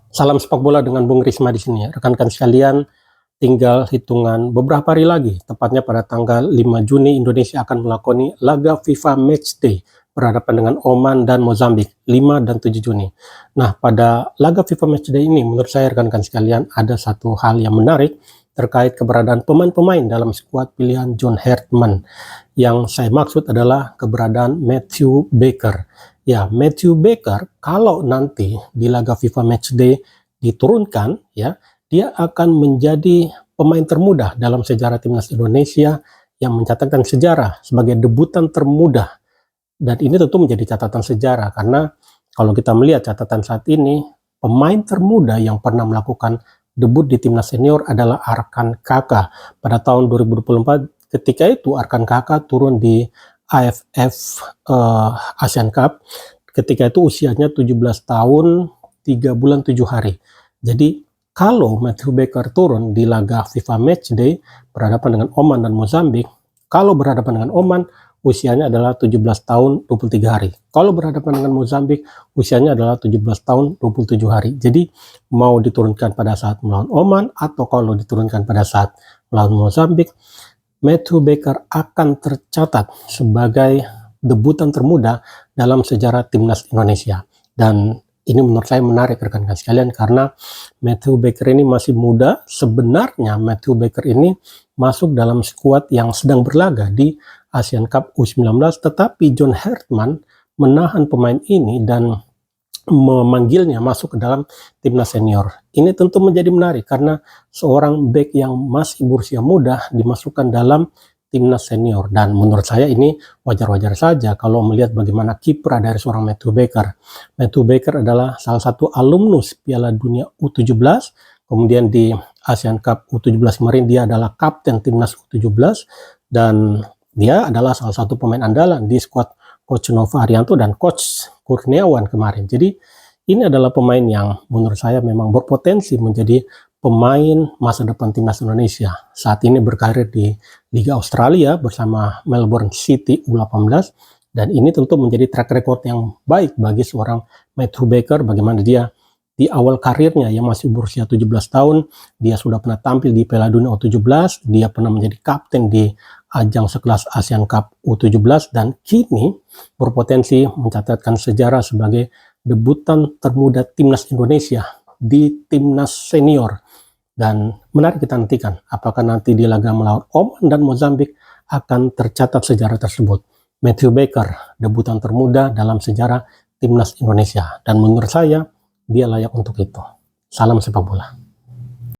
Salam sepak bola dengan Bung Risma di sini ya. Rekan-rekan sekalian, tinggal hitungan beberapa hari lagi, tepatnya pada tanggal 5 Juni Indonesia akan melakoni laga FIFA Matchday berhadapan dengan Oman dan Mozambik 5 dan 7 Juni. Nah, pada laga FIFA Matchday ini menurut saya rekan-rekan sekalian ada satu hal yang menarik terkait keberadaan pemain-pemain dalam skuad pilihan John Hartman. Yang saya maksud adalah keberadaan Matthew Baker. Ya, Matthew Baker kalau nanti di laga FIFA Matchday diturunkan, ya, dia akan menjadi pemain termuda dalam sejarah timnas Indonesia yang mencatatkan sejarah sebagai debutan termuda. Dan ini tentu menjadi catatan sejarah karena kalau kita melihat catatan saat ini, pemain termuda yang pernah melakukan debut di timnas senior adalah Arkan Kaka. Pada tahun 2024 ketika itu Arkan Kaka turun di AFF Asian Cup, ketika itu usianya 17 tahun 3 bulan 7 hari. Jadi kalau Matthew Baker turun di laga FIFA Matchday berhadapan dengan Oman dan Mozambik, kalau berhadapan dengan Oman usianya adalah 17 tahun 23 hari. Kalau berhadapan dengan Mozambik usianya adalah 17 tahun 27 hari. Jadi mau diturunkan pada saat melawan Oman atau kalau diturunkan pada saat melawan Mozambik, Matthew Baker akan tercatat sebagai debutan termuda dalam sejarah timnas Indonesia. Dan ini menurut saya menarik rekan-rekan sekalian karena Matthew Baker ini masih muda. Sebenarnya Matthew Baker ini masuk dalam skuad yang sedang berlaga di Asian Cup U19, tetapi John Hartman menahan pemain ini dan memanggilnya masuk ke dalam timnas senior. Ini tentu menjadi menarik karena seorang bek yang masih berusia muda dimasukkan dalam timnas senior, dan menurut saya ini wajar-wajar saja kalau melihat bagaimana kiprah dari seorang Matthew Baker. Matthew Baker adalah salah satu alumnus Piala Dunia U17, kemudian di Asian Cup U17 kemarin dia adalah kapten timnas U17 dan dia adalah salah satu pemain andalan di skuad Coach Nova Arianto dan Coach Kurniawan kemarin. Jadi ini adalah pemain yang menurut saya memang berpotensi menjadi pemain masa depan timnas Indonesia. Saat ini berkarir di Liga Australia bersama Melbourne City U18, dan ini tentu menjadi track record yang baik bagi seorang Matthew Baker, bagaimana dia di awal karirnya yang masih berusia 17 tahun, dia sudah pernah tampil di Piala Dunia U17, dia pernah menjadi kapten di ajang sekelas Asian Cup U17, dan kini berpotensi mencatatkan sejarah sebagai debutan termuda timnas Indonesia di timnas senior. Dan menarik kita nantikan apakah nanti di laga melawan Oman dan Mozambik akan tercatat sejarah tersebut. Matthew Baker, debutan termuda dalam sejarah timnas Indonesia, dan menurut saya dia layak untuk itu. Salam sepak bola.